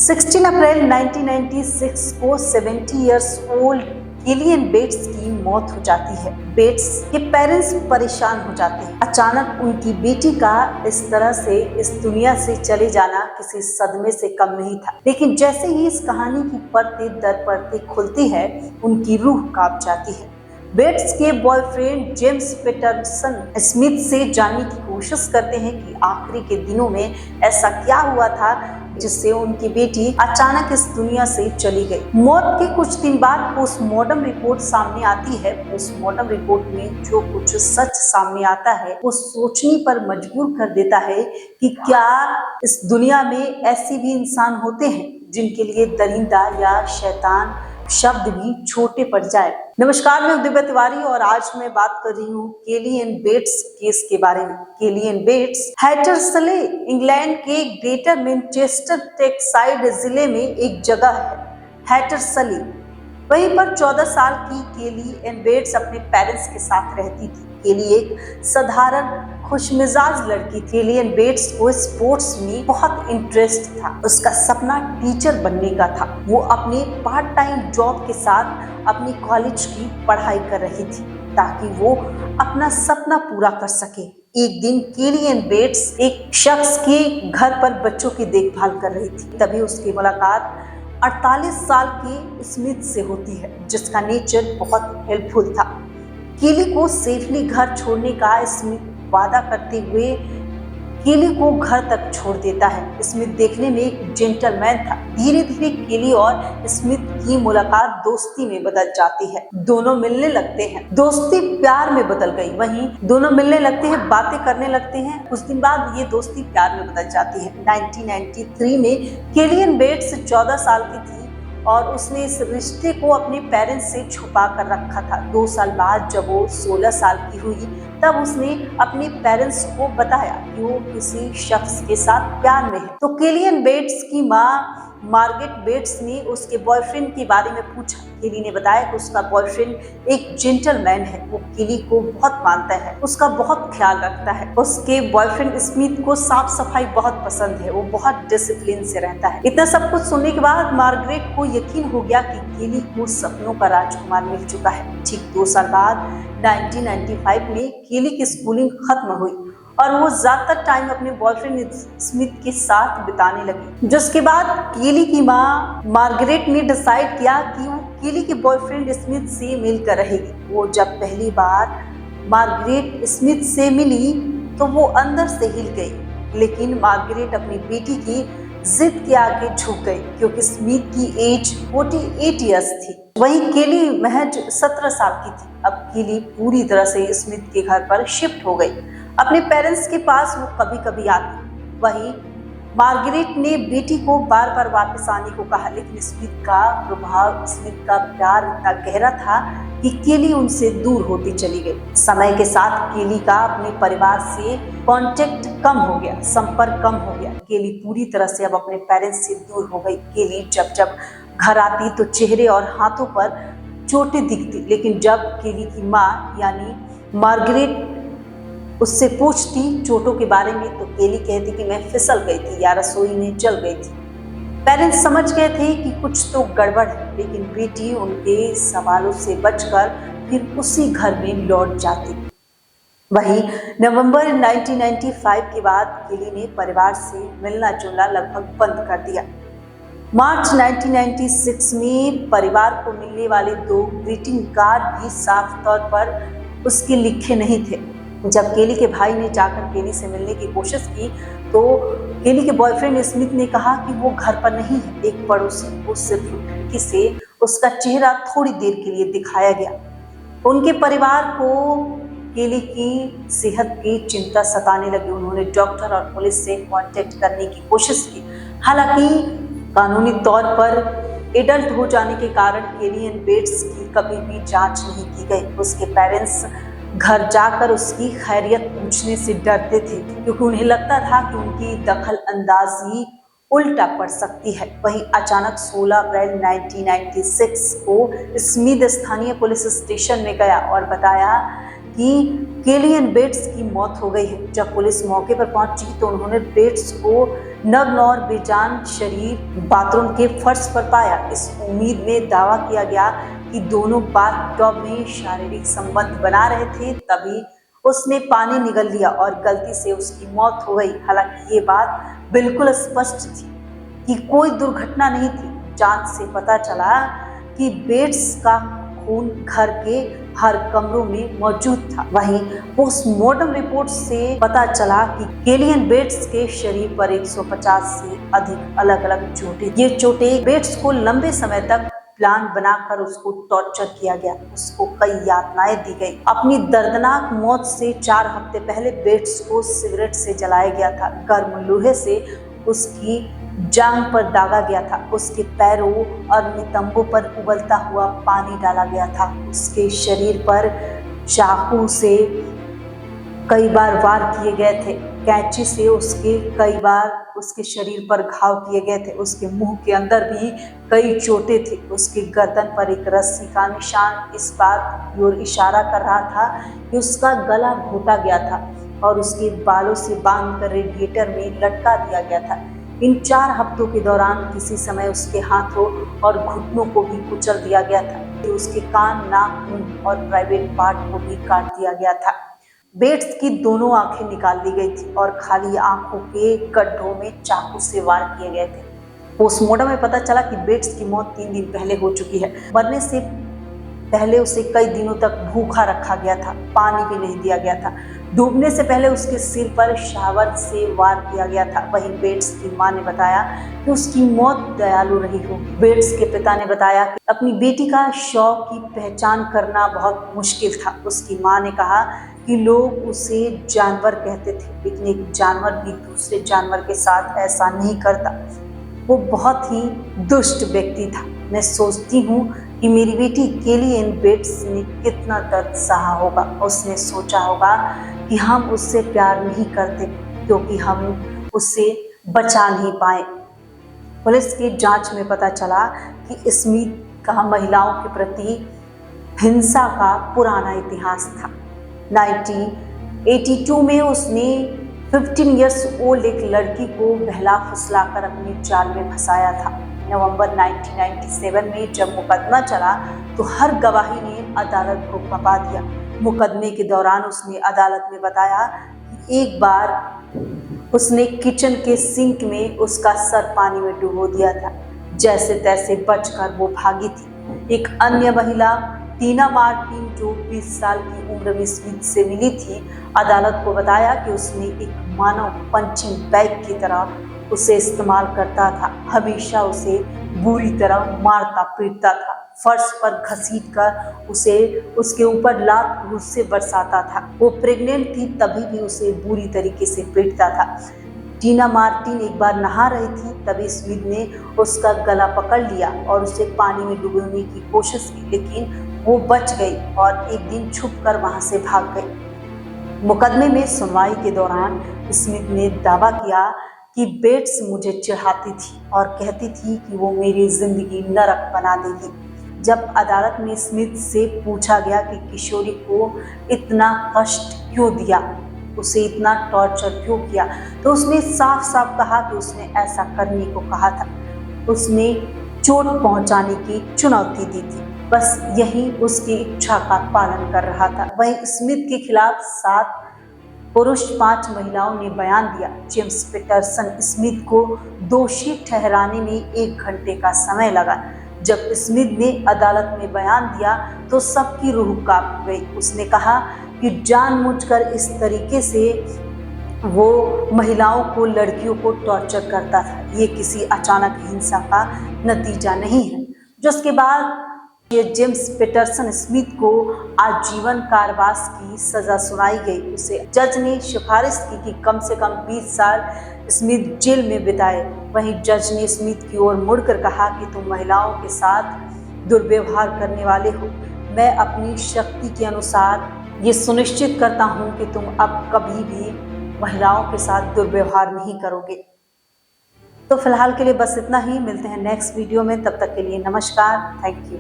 16 अप्रैल 1996 को 70 years old Kylian bets की मौत हो जाती है। बेट्स के पेरेंट्स परेशान हो जाते हैं। अचानक उनकी बेटी का इस तरह से इस दुनिया से चले जाना किसी सदमे से कम नहीं था। लेकिन जैसे ही इस कहानी की परतें दर परतें खुलती है, उनकी रूह कांप जाती है। बेट्स के बॉयफ्रेंड जेम्स पीटरसन स्मिथ से जानने की कोशिश करते हैं कि आखिरी के दिनों में ऐसा क्या हुआ था जिससे उनकी बेटी अचानक इस दुनिया से चली गई। मौत के कुछ दिन बाद पोस्टमार्टम रिपोर्ट सामने आती है। पोस्टमार्टम रिपोर्ट में जो कुछ सच सामने आता है वो सोचने पर मजबूर कर देता है कि क्या इस दुनिया में ऐसे भी इंसान होते हैं जिनके लिए दरिंदा या शैतान शब्द भी छोटे पड़ जाए। नमस्कार, मैं दिव्या तिवारी और आज मैं बात कर रही हूँ केलियन बेट्स केस के बारे में। केलियन बेट्स हैटरसले इंग्लैंड के ग्रेटर मैनचेस्टर टेक्साइड जिले में एक जगह है, हैटरसले। वहीं पर 14 साल की केलियन बेट्स अपने पेरेंट्स के साथ रहती थी। केली एक साधारण खुशमिजाज लड़की थी। केलियन बेट्स को स्पोर्ट्स में बहुत इंटरेस्ट था। उसका सपना टीचर बनने का था। वो अपने पार्ट टाइम जॉब के साथ अपनी कॉलेज की पढ़ाई कर रही थी ताकि वो अपना सपना पूरा कर सके। एक दिन केलियन बेट्स एक शख्स के घर पर बच्चों की देखभाल कर रही थी। तभी उसकी मुलाकात 48 साल के स्मिथ से होती है, जिसका नेचर बहुत हेल्पफुल था। केली को सेफली घर छोड़ने का स्मिथ वादा करते हुए केली को घर तक छोड़ देता है। स्मिथ देखने में एक जेंटलमैन था। धीरे धीरे केली और स्मिथ की मुलाकात दोस्ती में बदल जाती है। दोनों मिलने लगते हैं। दोस्ती प्यार में बदल गई। वहीं दोनों मिलने लगते हैं, बातें करने लगते हैं। कुछ दिन बाद ये दोस्ती प्यार में बदल जाती है। 1993 में केलियन बेट्स 14 साल की थी और उसने इस रिश्ते को अपने पेरेंट्स से छुपा कर रखा था। 2 साल बाद जब वो 16 साल की हुई तब उसने अपने पेरेंट्स को बताया कि वो किसी शख्स के साथ प्यार में है। तो केलियन बेट्स की माँ मार्गरेट बेट्स ने उसके बॉयफ्रेंड के बारे में पूछा। केली ने बताया कि उसका बॉयफ्रेंड एक जेंटलमैन है। वो केली को बहुत मानता है, उसका बहुत ख्याल रखता है। उसके बॉयफ्रेंड स्मिथ को साफ सफाई बहुत पसंद है। वो बहुत डिसिप्लिन से रहता है। इतना सब कुछ सुनने के बाद मार्गरेट को यकीन हो गया कि केली को सपनों का राजकुमार मिल चुका है। ठीक 2 साल बाद 1995 में केली की स्कूलिंग खत्म हुई और वो ज्यादातर टाइम अपने बॉयफ्रेंड स्मिथ के साथ बिताने लगी। जिसके बाद केली की माँ मार्गरेट ने डिसाइड किया कि वो केली के बॉयफ्रेंड स्मिथ से मिलकर रहेगी। वो जब पहली बार मार्गरेट स्मिथ से मिली तो वो अंदर से हिल गई, लेकिन मार्गरेट अपनी बेटी की जिद के आगे झुक गई क्योंकि स्मिथ की एज 48 इयर्स थी। वहीं केली महज 17 साल की थी। अब केली पूरी तरह से स्मिथ के घर पर शिफ्ट हो गई। अपने पेरेंट्स के पास वो कभी कभी आती। वहीं मार्गरेट ने बेटी को बार बार वापस आने को कहा, लेकिन स्मिथ का प्रभाव, स्मिथ का प्यार इतना गहरा था कि केली उनसे दूर होती चली गई। समय के साथ केली का अपने परिवार से कांटेक्ट कम हो गया, संपर्क कम हो गया। केली पूरी तरह से अब अपने पेरेंट्स से दूर हो गई। केली जब जब घर आती तो चेहरे और हाथों पर चोटें दिखती, लेकिन जब केली की माँ यानी मार्गरेट उससे पूछती चोटों के बारे में तो केली कहती कि मैं फिसल गई थी या रसोई में जल गई थी। पेरेंट्स समझ गए थे कि कुछ तो गड़बड़ है, लेकिन बेटी उनके सवालों से बचकर फिर उसी घर में लौट जाती। वहीं नवंबर 1995 के बाद केली ने परिवार से मिलना जुलना लगभग बंद कर दिया। मार्च 1996 में परिवार को मिलने वाले 2 ग्रीटिंग कार्ड भी साफ तौर पर उसके लिखे नहीं थे। जब केली के भाई ने जाकर केली से मिलने की कोशिश की तो केली के बॉयफ्रेंड स्मिथ ने कहा कि वो घर पर नहीं है। एक पड़ोसी को सिर्फ खिड़की से उसका चेहरा थोड़ी देर के लिए दिखाया गया। उनके परिवार को केली की सेहत की चिंता सताने लगी। उन्होंने डॉक्टर और पुलिस से कांटेक्ट करने की कोशिश की। हालांकि कानूनी तौर पर एडल्ट हो जाने के कारण केलियन बेट्स की कभी भी जांच नहीं की गई। उसके पेरेंट्स घर जाकर उसकी खैरियत पूछने से डरते थे क्योंकि उन्हें लगता था कि उनकी दखल अंदाजी उल्टा पड़ सकती है। वहीं अचानक 16 अप्रैल 1996 को स्मिथ स्थानीय पुलिस स्टेशन में गया और बताया कि केलियन बेट्स की मौत हो गई है। जब पुलिस मौके पर पहुंची तो उन्होंने बेट्स को नग्न और बेजान शरीर बाथरूम के फर्श पर पाया। इस उम्मीद में दावा किया गया कि दोनों बाथटब में शारीरिक संबंध बना रहे थे, तभी उसने पानी निगल लिया और गलती से उसकी मौत हो गई। हालांकि ये बात बिल्कुल स्पष्ट थी कि कोई दुर्घटना नहीं थी। जांच से पता चला कि बेट्स का खून घर के हर कमरों में मौजूद था। वहीं पोस्टमार्टम रिपोर्ट से पता चला कि केलियन बेट्स के शरीर पर 150 से अधिक अलग अलग चोटें। ये चोटें बेट्स को लंबे समय तक प्लान बनाकर उसको टॉर्चर किया गया, उसको कई यातनाएं दी गई। अपनी दर्दनाक मौत से 4 हफ्ते पहले बेट्स को सिगरेट से जलाया गया था। गर्म लोहे से उसकी जांघ पर दागा गया था। उसके पैरों और नितंबों पर उबलता हुआ पानी डाला गया था। उसके शरीर पर चाकू से कई बार वार किए गए थे। कैंची से उसके कई बार उसके शरीर पर घाव किए गए थे। उसके मुंह के अंदर भी कई चोटें थी। उसकी गर्दन पर एक रस्सी का निशान इस बात की ओर इशारा कर रहा था कि उसका गला घोटा गया था और उसके बालों से बांधकर रेडिएटर में लटका दिया गया था। इन 4 हफ्तों के दौरान किसी समय उसके हाथों और घुटनों को भी कुचल दिया गया था। उसके कान, नाक, मुंह और प्राइवेट पार्ट को भी काट दिया गया था। बेट्स की दोनों आंखें निकाल दी गई थी और खाली आंखों के गड्ढों में चाकू से वार किए गए थे। पोस्टमार्टम में पता चला कि बेट्स की मौत 3 दिन पहले हो चुकी है। मरने से पहले उसे कई दिनों तक भूखा रखा गया था, पानी भी नहीं दिया गया था। डूबने से पहले उसके सिर पर शावर से वार किया गया था। वहीं बेट्स की मां ने बताया कि उसकी मौत दयालु रही होगी। बेट्स के पिता ने बताया कि अपनी बेटी का शव की पहचान करना बहुत मुश्किल था। उसकी मां ने कहा कि लोग उसे जानवर कहते थे, लेकिन एक जानवर भी दूसरे जानवर के साथ ऐसा नहीं करता। वो बहुत ही दुष्ट व्यक्ति था। मैं सोचती हूँ कि मेरी बेटी केलियन बेट्स ने कितना दर्द सहा होगा। उसने सोचा होगा कि हम उससे प्यार नहीं करते क्योंकि हम उससे बचा नहीं पाए। पुलिस की जांच में पता चला कि स्मिथ का महिलाओं के प्रति हिंसा का पुराना इतिहास था। 1982 में उसने 15 इयर्स ओल्ड एक लड़की को बहला फुसलाकर अपने जाल में फंसाया था। नवंबर 1997 में जब मुकदमा चला तो हर गवाही ने अदालत को कपा दिया। मुकदमे के दौरान उसने अदालत में बताया कि एक बार उसने किचन के सिंक में उसका सर पानी में डुबो दिया था। जैसे तैसे बचकर वो भागी थी। एक अन्य महिला टीना मार्टिन जो 20 साल की उम्र में स्मिथ से मिली थी, अदालत को बताया कि उसने एक मानव पंचिंग बैग की तरह उसे इस्तेमाल करता था। हमेशा उसे बुरी तरह मारता पीटता था, फर्श पर घसीटकर उसे उसके ऊपर लात घूस से बरसाता था। वो प्रेग्नेंट थी तभी भी उसे बुरी तरीके से पीटता था। टीना मार्टिन एक बार नहा रही थी, तभी स्मिथ ने उसका गला पकड़ लिया और उसे पानी में डुबोने की कोशिश की, लेकिन वो बच गई और एक दिन छुपकर वहां से भाग गई। मुकदमे में सुनवाई के दौरान स्मिथ ने दावा किया कि बेट्स मुझे चिढ़ाती थी और कहती थी कि वो मेरी जिंदगी नरक बना देगी। जब अदालत में स्मिथ से पूछा गया कि किशोरी को इतना कष्ट क्यों दिया, उसे इतना टॉर्चर क्यों किया, तो उसने साफ साफ कहा कि उसने ऐसा करने को कहा था। उसने चोट पहुंचाने की चुनौती दी थी, बस यही उसकी इच्छा का पालन कर रहा था। वहीं स्मिथ के खिलाफ 7 पुरुष 5 महिलाओं ने बयान दिया। जेम्स पीटरसन स्मिथ को दोषी ठहराने में 1 घंटे का समय लगा। जब स्मिथ ने अदालत में बयान दिया तो सबकी रूह कांप गई। उसने कहा कि जानबूझकर इस तरीके से वो महिलाओं को, लड़कियों को टॉर्चर करता था। ये किसी अचानक हिंसा का नतीजा नहीं है। जिसके बाद ये जेम्स पीटरसन स्मिथ को आजीवन कारावास की सजा सुनाई गई। उसे जज ने सिफारिश की कि कम से कम 20 साल स्मिथ जेल में बिताए। वहीं जज ने स्मिथ की ओर मुड़कर कहा कि तुम महिलाओं के साथ दुर्व्यवहार करने वाले हो। मैं अपनी शक्ति के अनुसार ये सुनिश्चित करता हूं कि तुम अब कभी भी महिलाओं के साथ दुर्व्यवहार नहीं करोगे। तो फिलहाल के लिए बस इतना ही। मिलते हैं नेक्स्ट वीडियो में, तब तक के लिए नमस्कार, थैंक यू।